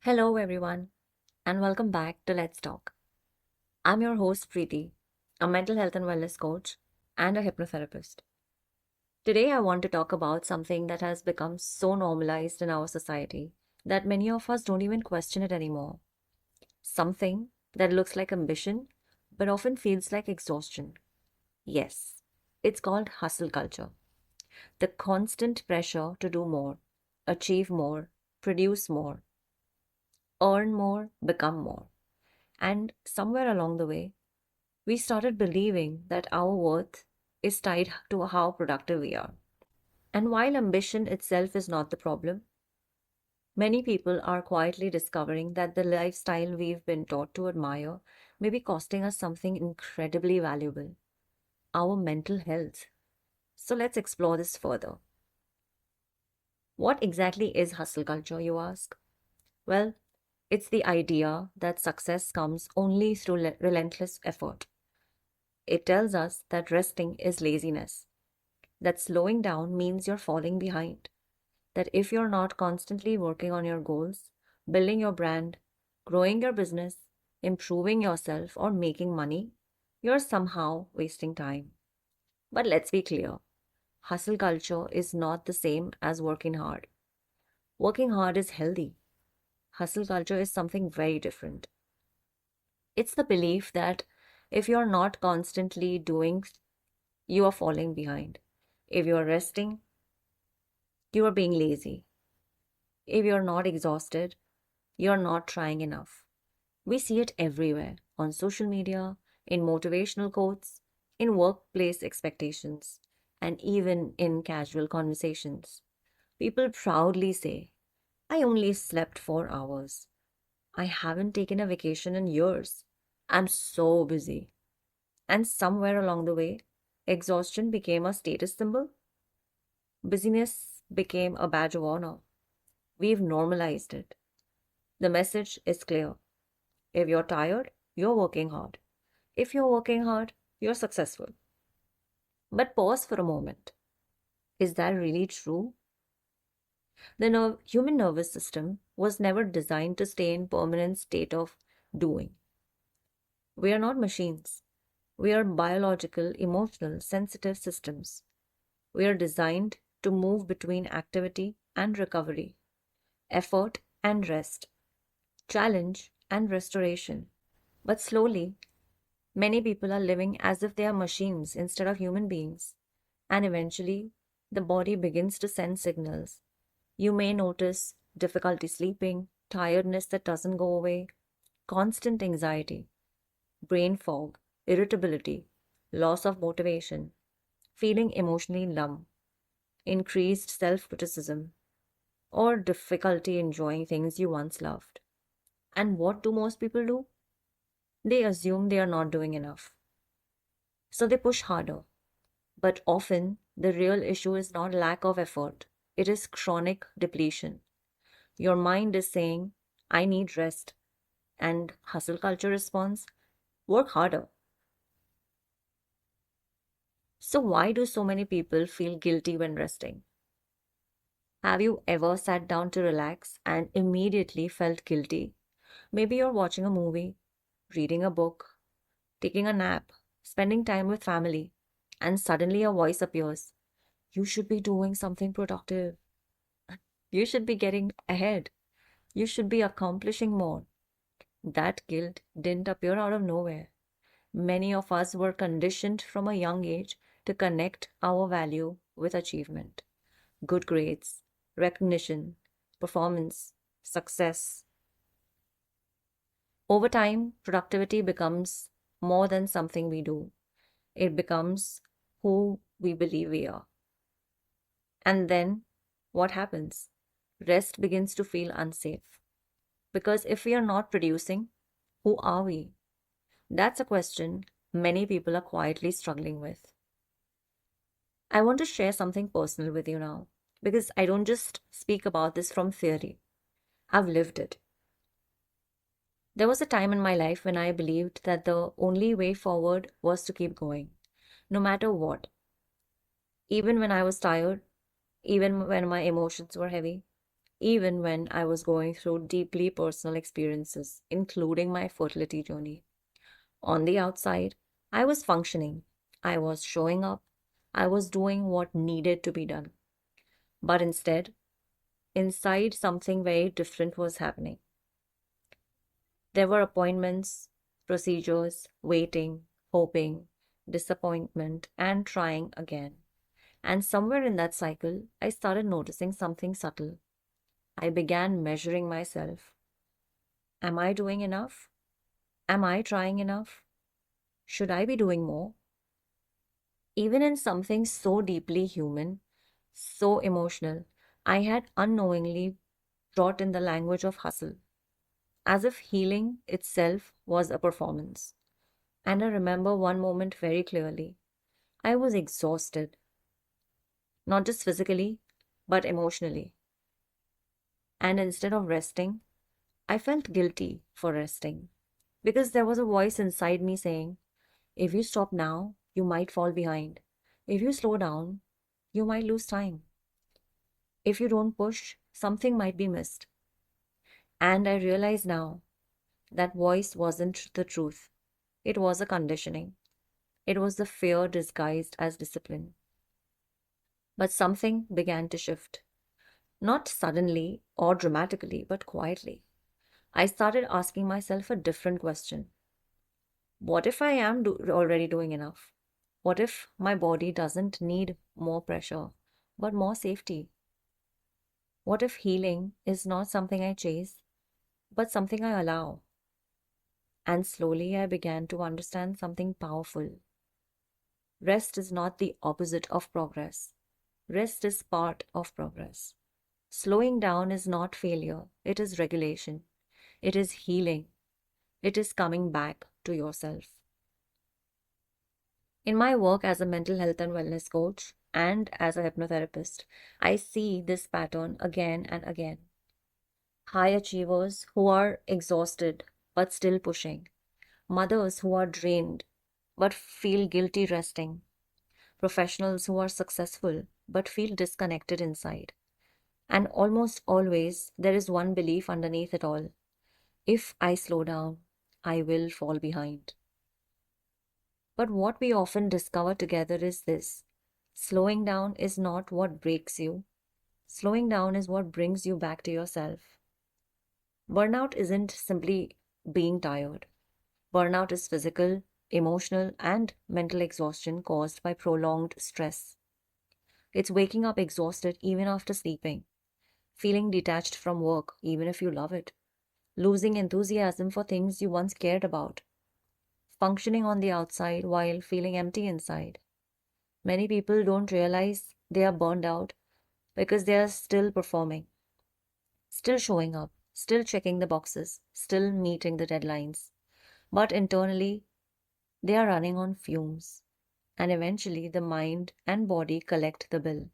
Hello, everyone, and welcome back to Let's Talk. I'm your host, Preeti, a mental health and wellness coach and a hypnotherapist. Today, I want to talk about something that has become so normalized in our society that many of us don't even question it anymore. Something that looks like ambition, but often feels like exhaustion. Yes, it's called hustle culture. The constant pressure to do more, achieve more, produce more, earn more, become more. And somewhere along the way, we started believing that our worth is tied to how productive we are. And while ambition itself is not the problem, many people are quietly discovering that the lifestyle we've been taught to admire may be costing us something incredibly valuable: our mental health. So let's explore this further. What exactly is hustle culture, you ask? Well, it's the idea that success comes only through relentless effort. It tells us that resting is laziness, that slowing down means you're falling behind, that if you're not constantly working on your goals, building your brand, growing your business, improving yourself, or making money, you're somehow wasting time. But let's be clear: hustle culture is not the same as working hard. Working hard is healthy. Hustle culture is something very different. It's the belief that if you're not constantly doing, you are falling behind. If you're resting, you are being lazy. If you're not exhausted, you're not trying enough. We see it everywhere: on social media, in motivational quotes, in workplace expectations, and even in casual conversations. People proudly say, I only slept 4 hours. I haven't taken a vacation in years. I'm so busy. And somewhere along the way, exhaustion became a status symbol. Busyness became a badge of honor. We've normalized it. The message is clear: if you're tired, you're working hard. If you're working hard, you're successful. But pause for a moment. Is that really true? The human nervous system was never designed to stay in permanent state of doing. We are not machines. We are biological, emotional, sensitive systems. We are designed to move between activity and recovery, effort and rest, challenge and restoration. But slowly, many people are living as if they are machines instead of human beings. And eventually, the body begins to send signals. You may notice difficulty sleeping, tiredness that doesn't go away, constant anxiety, brain fog, irritability, loss of motivation, feeling emotionally numb, increased self criticism, or difficulty enjoying things you once loved. And what do most people do? They assume they are not doing enough. So they push harder. But often, the real issue is not lack of effort, it is chronic depletion. Your mind is saying, I need rest. And hustle culture responds, work harder. So, why do so many people feel guilty when resting? Have you ever sat down to relax and immediately felt guilty? Maybe you're watching a movie, reading a book, taking a nap, spending time with family, and suddenly a voice appears. You should be doing something productive. You should be getting ahead. You should be accomplishing more. That guilt didn't appear out of nowhere. Many of us were conditioned from a young age to connect our value with achievement, good grades, recognition, performance, success. Over time, productivity becomes more than something we do, it becomes who we believe we are. And then what happens? Rest begins to feel unsafe. Because if we are not producing, who are we? That's a question many people are quietly struggling with. I want to share something personal with you now because I don't just speak about this from theory. I've lived it. There was a time in my life when I believed that the only way forward was to keep going, no matter what. Even when I was tired, even when my emotions were heavy, even when I was going through deeply personal experiences, including my fertility journey. On the outside, I was functioning, I was showing up, I was doing what needed to be done. But instead, inside, something very different was happening. There were appointments, procedures, waiting, hoping, disappointment, and trying again. And somewhere in that cycle, I started noticing something subtle. I began measuring myself. Am I doing enough? Am I trying enough? Should I be doing more? Even in something so deeply human, so emotional, I had unknowingly brought in the language of hustle, as if healing itself was a performance. And I remember one moment very clearly. I was exhausted, not just physically, but emotionally. And instead of resting, I felt guilty for resting because there was a voice inside me saying, if you stop now, you might fall behind. If you slow down, you might lose time. If you don't push, something might be missed. And I realize now that voice wasn't the truth. It was a conditioning. It was the fear disguised as discipline. But something began to shift. Not suddenly or dramatically, but quietly. I started asking myself a different question. What if I am already doing enough? What if my body doesn't need more pressure, but more safety? What if healing is not something I chase, but something I allow? And slowly I began to understand something powerful. Rest is not the opposite of progress. Rest is part of progress. Slowing down is not failure, it is regulation, it is healing, it is coming back to yourself. In my work as a mental health and wellness coach and as a hypnotherapist, I see this pattern again and again. High achievers who are exhausted but still pushing, mothers who are drained but feel guilty resting, professionals who are successful but feel disconnected inside. And almost always, there is one belief underneath it all: if I slow down, I will fall behind. But what we often discover together is this: slowing down is not what breaks you, slowing down is what brings you back to yourself. Burnout isn't simply being tired, burnout is physical, emotional, and mental exhaustion caused by prolonged stress. It's waking up exhausted even after sleeping, feeling detached from work even if you love it, losing enthusiasm for things you once cared about, functioning on the outside while feeling empty inside. Many people don't realize they are burned out because they are still performing, still showing up, still checking the boxes, still meeting the deadlines. But internally, they are running on fumes. And eventually, the mind and body collect the bill.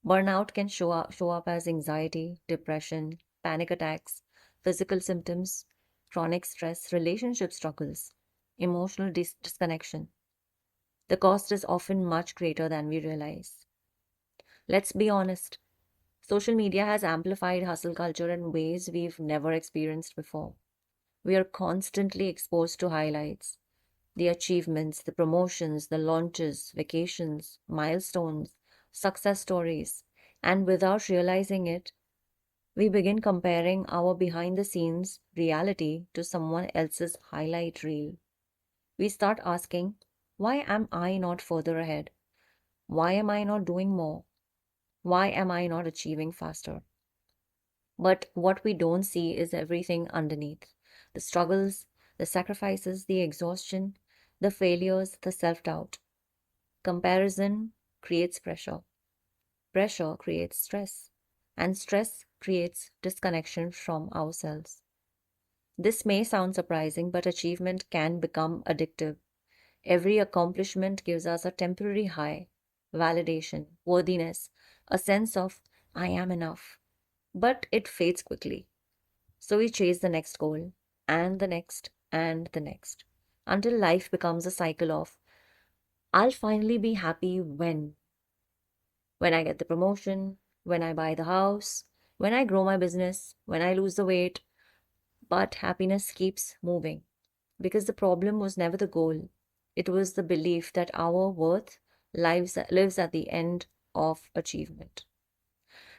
Burnout can show up as anxiety, depression, panic attacks, physical symptoms, chronic stress, relationship struggles, emotional disconnection. The cost is often much greater than we realize. Let's be honest. Social media has amplified hustle culture in ways we've never experienced before. We are constantly exposed to highlights, the achievements, the promotions, the launches, vacations, milestones, success stories, and without realizing it, we begin comparing our behind the scenes reality to someone else's highlight reel. We start asking, why am I not further ahead? Why am I not doing more? Why am I not achieving faster? But what we don't see is everything underneath: the struggles, the sacrifices, the exhaustion, the failures, the self doubt. Comparison creates pressure, pressure creates stress, and stress creates disconnection from ourselves. This may sound surprising, but achievement can become addictive. Every accomplishment gives us a temporary high, validation, worthiness, a sense of I am enough. But it fades quickly. So we chase the next goal, and the next, and the next, until life becomes a cycle of I'll finally be happy when I get the promotion, when I buy the house, When I grow my business, when I lose the weight, but happiness keeps moving. Because the problem was never the goal, it was the belief that our worth lives at the end of achievement.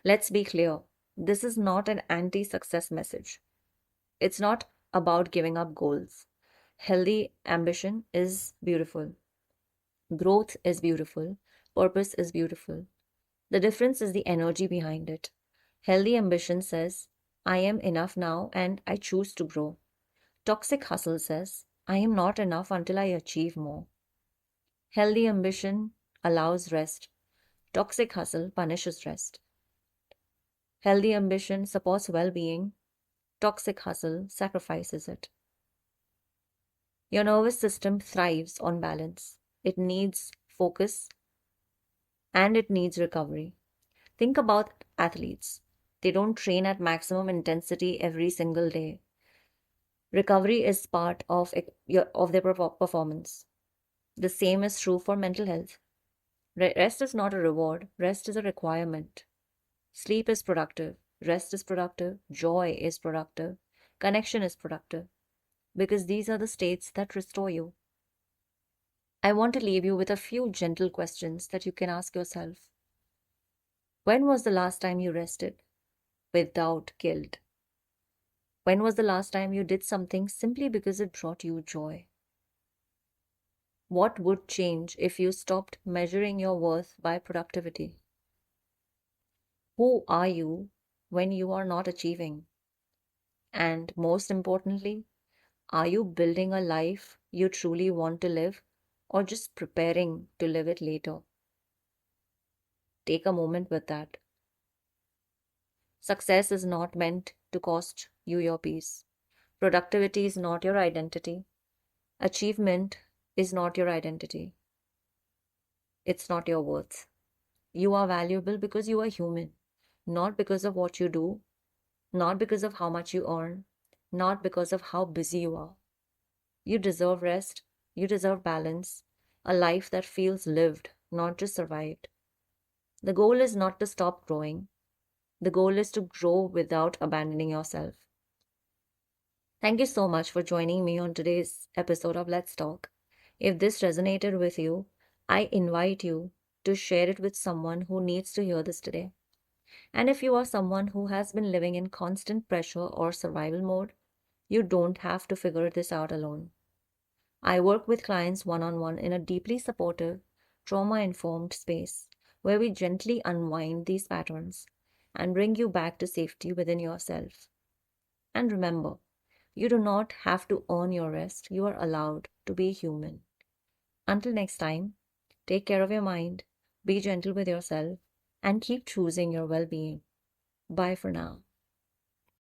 Let's be clear, this is not an anti success message. It's not about giving up goals. Healthy ambition is beautiful, growth is beautiful, purpose is beautiful. The difference is the energy behind it. Healthy ambition says, I am enough now and I choose to grow. Toxic hustle says, I am not enough until I achieve more. Healthy ambition allows rest. Toxic hustle punishes rest. Healthy ambition supports well being. Toxic hustle sacrifices it. Your nervous system thrives on balance. It needs focus and it needs recovery. Think about athletes. They don't train at maximum intensity every single day. Recovery is part of their performance. The same is true for mental health. Rest is not a reward, rest is a requirement. Sleep is productive, rest is productive, joy is productive, connection is productive, because these are the states that restore you. I want to leave you with a few gentle questions that you can ask yourself. When was the last time you rested without guilt? When was the last time you did something simply because it brought you joy? What would change if you stopped measuring your worth by productivity? Who are you when you are not achieving? And most importantly, are you building a life you truly want to live or just preparing to live it later? Take a moment with that. Success is not meant to cost you your peace. Productivity is not your identity. Achievement is not your identity. It's not your worth. You are valuable because you are human, not because of what you do, not because of how much you earn, not because of how busy you are. You deserve rest, you deserve balance, a life that feels lived, not just survived. The goal is not to stop growing, the goal is to grow without abandoning yourself. Thank you so much for joining me on today's episode of Let's Talk. If this resonated with you, I invite you to share it with someone who needs to hear this today. And if you are someone who has been living in constant pressure or survival mode, you don't have to figure this out alone. I work with clients one on one in a deeply supportive, trauma informed space where we gently unwind these patterns and bring you back to safety within yourself. And remember, you do not have to earn your rest, you are allowed to be human. Until next time, take care of your mind, be gentle with yourself, and keep choosing your well being. Bye for now.